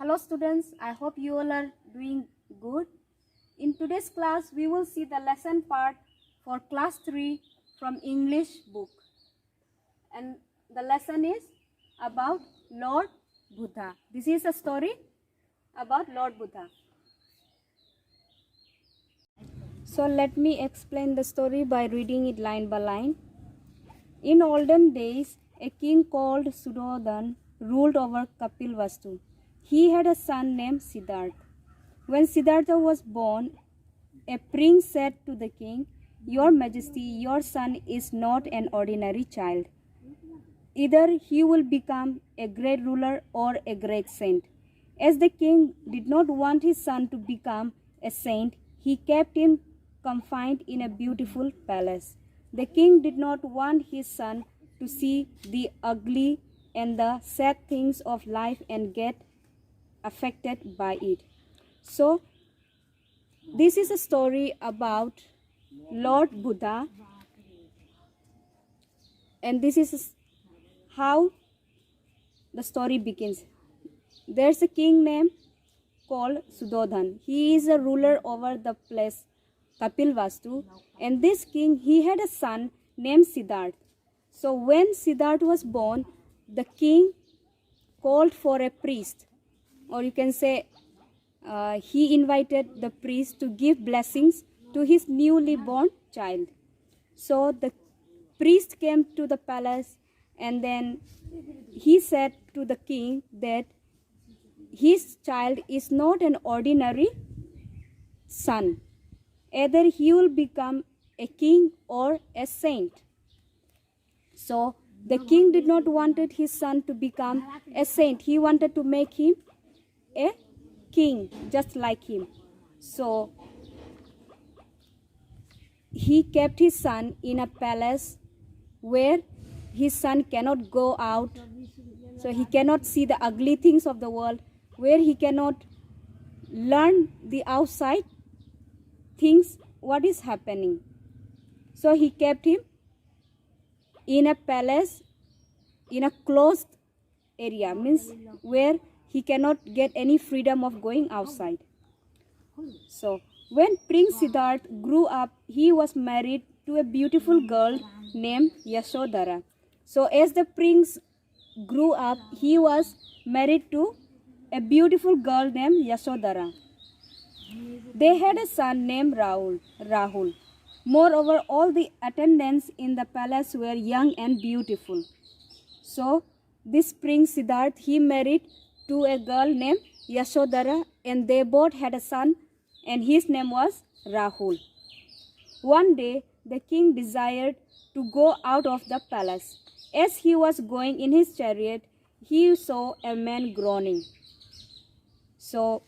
Hello students, I hope you all are doing good. In today's class, we will see the lesson part for class 3 from English book. And the lesson is about Lord Buddha. This is a story about Lord Buddha. So let me explain the story by reading it line by line. In olden days, a king called Suddhodana ruled over Kapilvastu. He had a son named Siddhartha. When Siddhartha was born, a prince said to the king, "Your Majesty, your son is not an ordinary child. Either he will become a great ruler or a great saint." As the king did not want his son to become a saint, he kept him confined in a beautiful palace. The king did not want his son to see the ugly and the sad things of life and get affected by it. So, this is a story about Lord Buddha, and this is how the story begins. There's a king named called Suddhodana. He is a ruler over the place Kapilvastu, and this king, he had a son named Siddhartha. So when Siddhartha was born, the king called for a priest, or you can say he invited the priest to give blessings to his newly born child. So the priest came to the palace, and then he said to the king that his child is not an ordinary son. Either he will become a king or a saint. So the king did not want his son to become a saint. He wanted to make him a king just like him. So he kept his son in a palace where his son cannot go out, so he cannot see the ugly things of the world, where he cannot learn the outside things, what is happening. So he kept him in a palace, in a closed area, means where he cannot get any freedom of going outside. So when Prince Siddhartha grew up, he was married to a beautiful girl named Yashodhara. So as the prince grew up, he was married to a beautiful girl named Yashodhara. They had a son named Rahul. Moreover, all the attendants in the palace were young and beautiful. So this Prince Siddhartha, he married to a girl named Yashodhara, and they both had a son, and his name was Rahul. One day, the king desired to go out of the palace. As he was going in his chariot, he saw a man groaning. So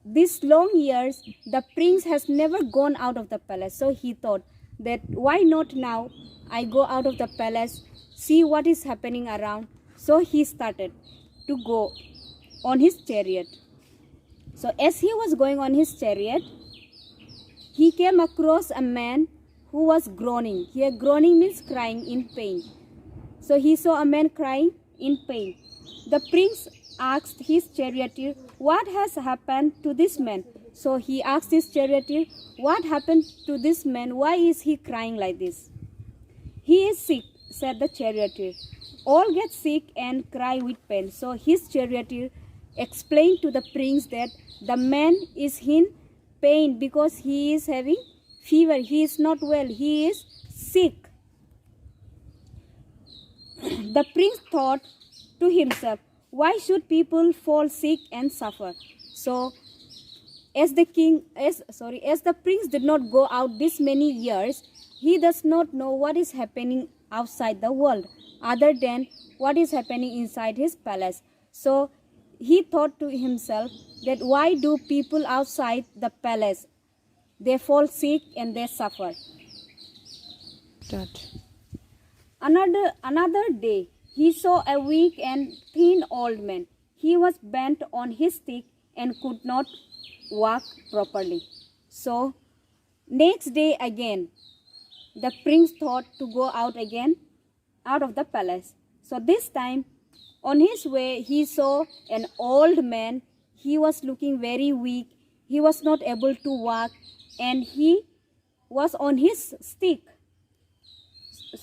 these long years, the prince has never gone out of the palace. So he thought that why not now I go out of the palace, see what is happening around. So he started to go on his chariot. So as he was going on his chariot, he came across a man who was groaning. Here groaning means crying in pain. So he saw a man crying in pain. The prince asked his charioteer, "What has happened to this man?" So he asked his charioteer, "What happened to this man? Why is he crying like this?" "He is sick," said the charioteer. "All get sick and cry with pain." So his charioteer explained to the prince that the man is in pain because he is having fever. He is not well. He is sick. The prince thought to himself, why should people fall sick and suffer? So as the prince did not go out this many years, he does not know what is happening outside the world other than what is happening inside his palace. So he thought to himself that why do people outside the palace, they fall sick and they suffer. Another day, he saw a weak and thin old man. He was bent on his stick and could not walk properly. So next day again, the prince thought to go out again out of the palace. So this time On his way, he saw an old man. He was looking very weak. He was not able to walk, and he was on his stick.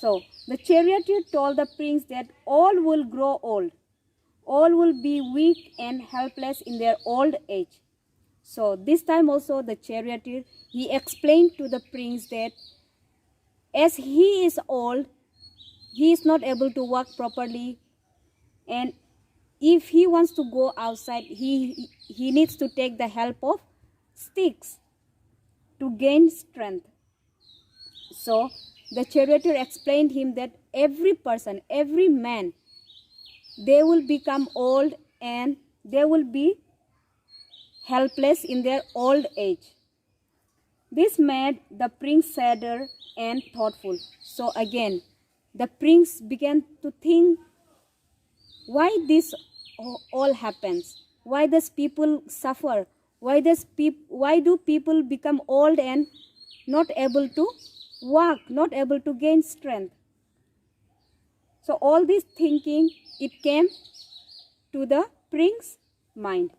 So the charioteer told the prince that all will grow old. All will be weak and helpless in their old age. So this time also the charioteer, he explained to the prince that as he is old, he is not able to walk properly, and if he wants to go outside, he needs to take the help of sticks to gain strength. So the charioteer explained him that every person, every man, they will become old and they will be helpless in their old age. This made the prince sadder and thoughtful. So again, the prince began to think why this all happens, why does people suffer, why do people become old and not able to walk, not able to gain strength. So all this thinking, it came to the prince's mind.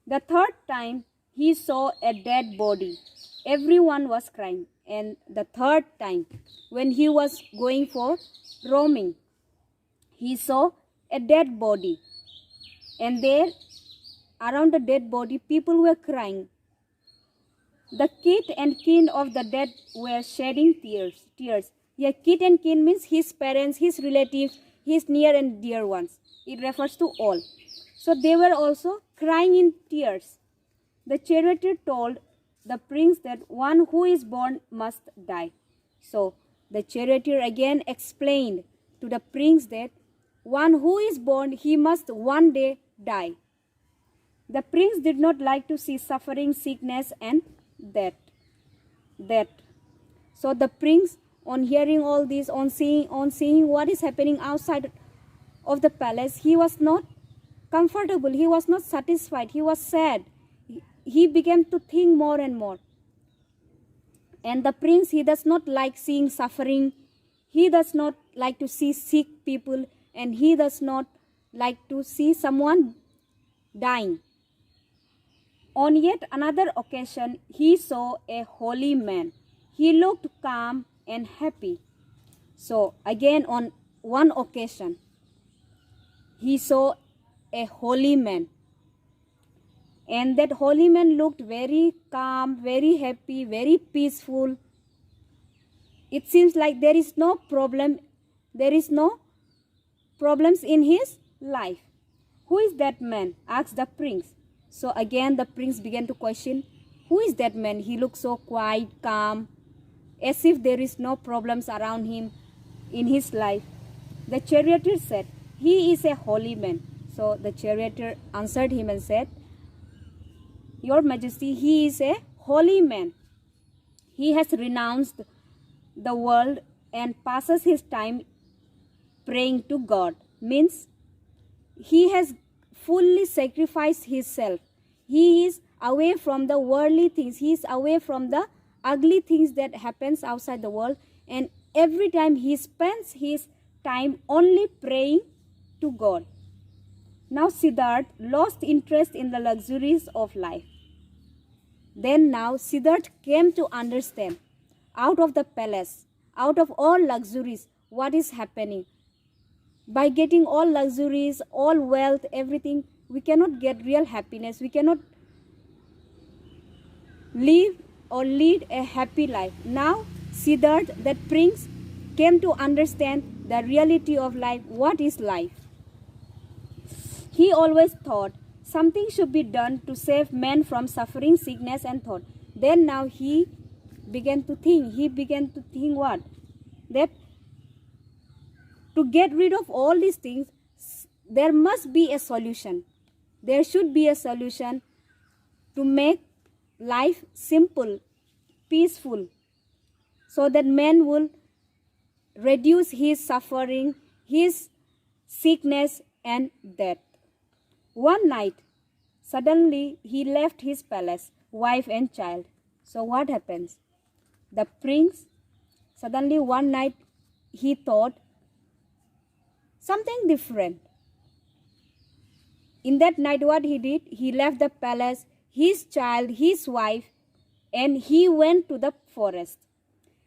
The third time he saw a dead body. Everyone was crying. And the third time, when he was going for roaming, he saw a dead body. And there, around the dead body, people were crying. The kith and kin of the dead were shedding tears. Yeah, kith and kin means his parents, his relatives, his near and dear ones. It refers to all. So they were also crying in tears. The charioteer told the prince that one who is born must die. So the charioteer again explained to the prince that one who is born, he must one day die. The prince did not like to see suffering, sickness and death. So the prince, on hearing all this, on seeing what is happening outside of the palace, he was not comfortable, he was not satisfied, he was sad. He began to think more and more. And the prince, he does not like seeing suffering, he does not like to see sick people, and he does not like to see someone dying. On yet another occasion, he saw a holy man. He looked calm and happy. So again, on one occasion, he saw a holy man. And that holy man looked very calm, very happy, very peaceful. It seems like there is no problem, there is no problems in his life. Who is that man? Asked the prince. So again the prince began to question, who is that man? He looks so quiet, calm, as if there is no problems around him in his life. The charioteer said, he is a holy man. So the charioteer answered him and said, Your Majesty, he is a holy man. He has renounced the world and passes his time praying to God. Means he has fully sacrificed himself. He is away from the worldly things. He is away from the ugly things that happens outside the world. And every time he spends his time only praying to God. Now Siddhartha lost interest in the luxuries of life. Then now Siddhartha came to understand, out of the palace, out of all luxuries, what is happening. By getting all luxuries, all wealth, everything, we cannot get real happiness. We cannot live or lead a happy life. Now Siddhartha, that prince, came to understand the reality of life. What is life? He always thought something should be done to save men from suffering, sickness and thought. Then now he began to think. He began to think what? That to get rid of all these things, there must be a solution. There should be a solution to make life simple, peaceful, so that man will reduce his suffering, his sickness and death. One night, suddenly he left his palace, wife and child. So what happens? The prince, suddenly one night, he thought something different. In that night, what he did, he left the palace, his child, his wife, and he went to the forest.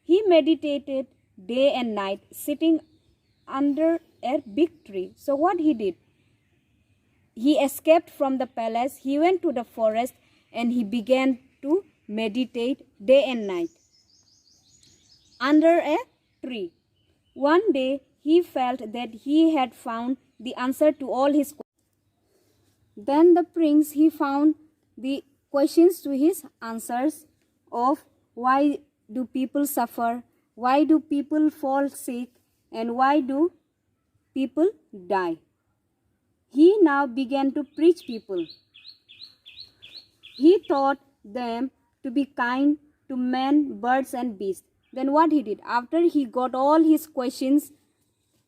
He meditated day and night, sitting under a big tree. So what he did, he escaped from the palace, he went to the forest, and he began to meditate day and night under a tree. One day, he felt that he had found the answer to all his questions. Then the prince, he found the questions to his answers of why do people suffer, why do people fall sick, and why do people die. He now began to preach people. He taught them to be kind to men, birds, and beasts. Then what he did, after he got all his questions,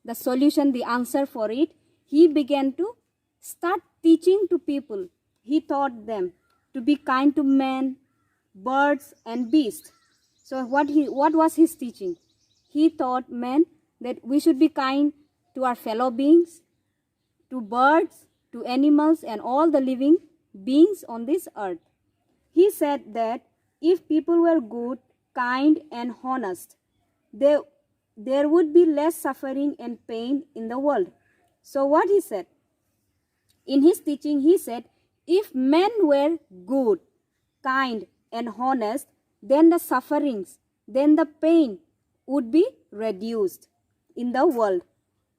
the solution, the answer for it, he began to start teaching to people. He taught them to be kind to men, birds, and beasts. So what was his teaching? He taught men that we should be kind to our fellow beings, to birds, to animals, and all the living beings on this earth. He said that if people were good, kind, and honest, there would be less suffering and pain in the world. So what he said? In his teaching, he said, if men were good, kind, and honest, then the sufferings, then the pain would be reduced in the world.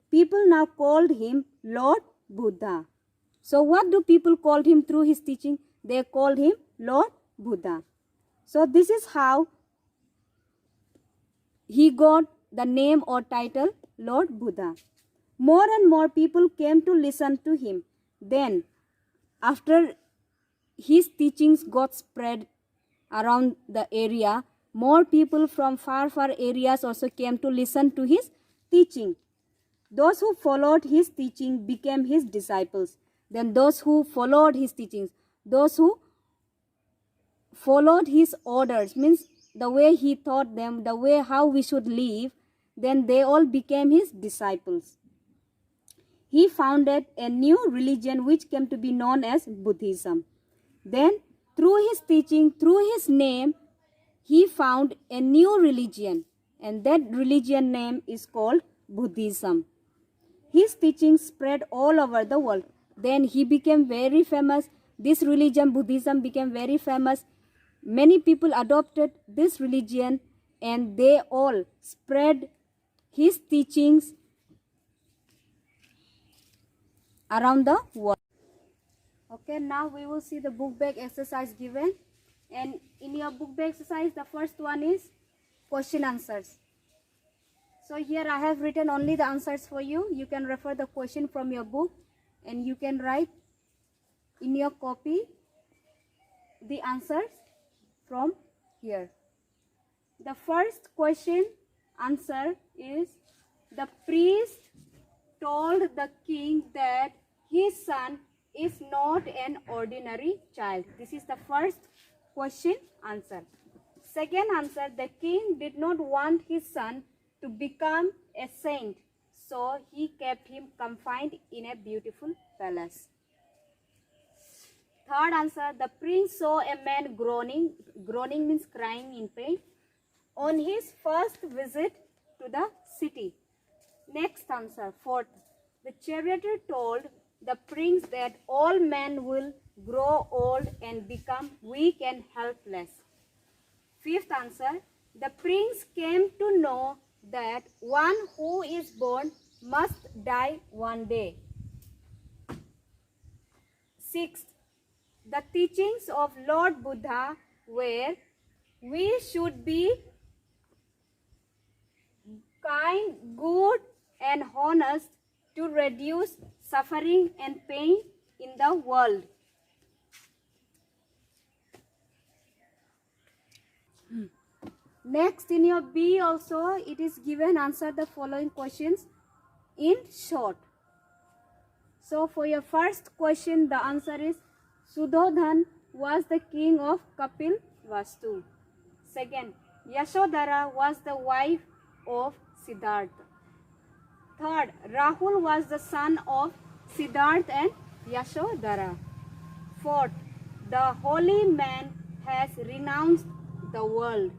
People now called him Lord Buddha. So what do people call him through his teaching? They called him Lord Buddha. So this is how he got the name or title Lord Buddha. More and more people came to listen to him. Then, after his teachings got spread around the area, more people from far areas also came to listen to his teaching. Those who followed his teaching became his disciples. Then those who followed his teachings, those who followed his orders, means the way he taught them, the way how we should live, then they all became his disciples. He founded a new religion which came to be known as Buddhism. Then through his teaching, through his name, he found a new religion, and that religion name is called Buddhism. His teaching spread all over the world. Then he became very famous. This religion, Buddhism, became very famous. Many people adopted this religion, and they all spread his teachings around the world. Okay, now we will see the book bag exercise given. And in your book bag exercise, the first one is question answers. So here I have written only the answers for you. You can refer the question from your book, and you can write in your copy the answers from here. The first question answer is, the priest told the king that his son is not an ordinary child. This is the first question answer. Second answer, the king did not want his son to become a saint, so he kept him confined in a beautiful palace. Third answer, the prince saw a man groaning. Groaning means crying in pain, on his first visit to the city. Next answer, fourth, the charioteer told the prince that all men will grow old and become weak and helpless. Fifth answer, the prince came to know that one who is born must die one day. Sixth, the teachings of Lord Buddha were, we should be kind, good, and honest to reduce suffering and pain in the world. Next, in your B also, it is given answer the following questions in short. So for your first question, the answer is, Sudhodhan was the king of Kapil Vastu. Second, Yashodhara was the wife of Siddhartha. Third, Rahul was the son of Siddhartha and Yashodhara. Fourth, the holy man has renounced the world.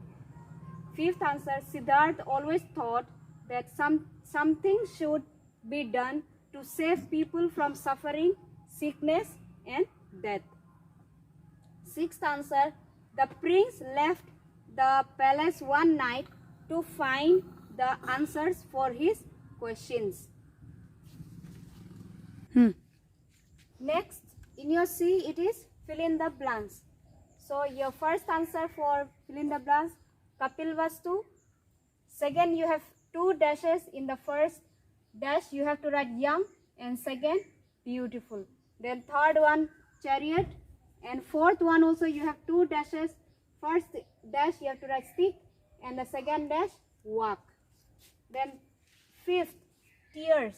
Fifth answer, Siddhartha always thought that something should be done to save people from suffering, sickness and death. Sixth answer, the prince left the palace one night to find the answers for his questions. Next, in your C, it is fill in the blanks. So your first answer for fill in the blanks, Kapilvastu. Second, you have two dashes. In the first dash, you have to write young, and second, beautiful. Then third one, chariot, and fourth one also you have two dashes. First dash you have to write stick, and the second dash walk. Then fifth, tears.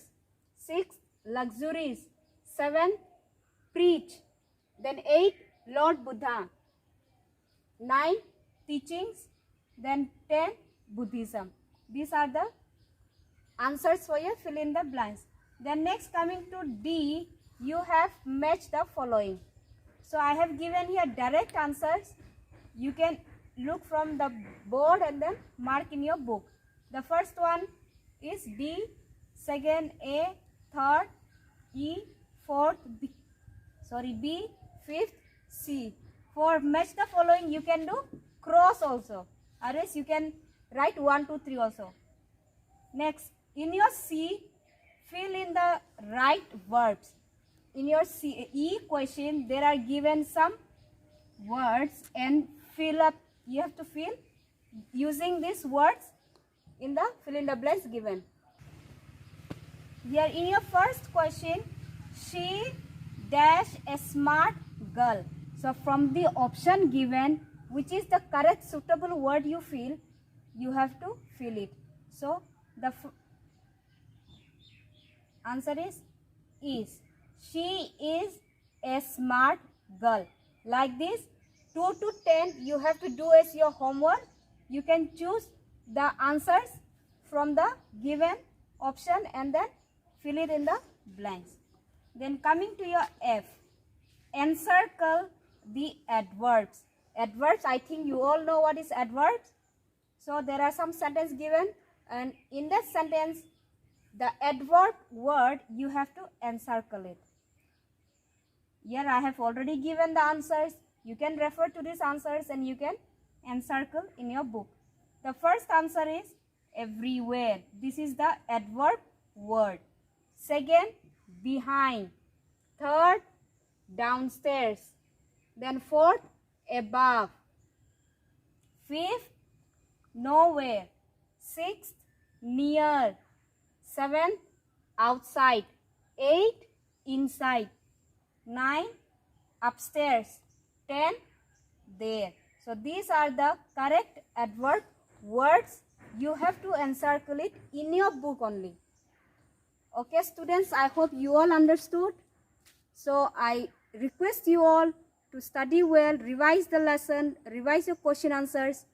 Sixth, luxuries. Seventh, preach. Then 8, Lord Buddha. 9, teachings. Then 10, Buddhism. These are the answers for your fill in the blanks. Then next, coming to D, you have matched the following. So I have given here direct answers. You can look from the board and then mark in your book. The first one is D, second A, third E, fourth B, B, fifth C. For match the following, you can do cross also. Otherwise, you can write 1, 2, 3 also. Next, in your C, fill in the right verbs. In your E question, there are given some words and fill up. You have to fill using these words in the fill in the blanks given. Here in your first question, she dash a smart girl. So from the option given, which is the correct suitable word you feel, you have to fill it. So the answer is. She is a smart girl. Like this, 2 to 10 you have to do as your homework. You can choose the answers from the given option and then fill it in the blanks. Then coming to your F, encircle the adverbs. Adverbs, I think you all know what is adverbs. So there are some sentences given, and in that sentence, the adverb word you have to encircle it. Here I have already given the answers. You can refer to these answers and you can encircle in your book. The first answer is everywhere. This is the adverb word. Second, behind. Third, downstairs. Then fourth, above. Fifth, nowhere. Sixth, near. Seventh, outside. 8, inside. 9, upstairs. 10, there. So these are the correct adverb words. You have to encircle it in your book only. Okay students, I hope you all understood. So I request you all to study well, revise the lesson, revise your question answers.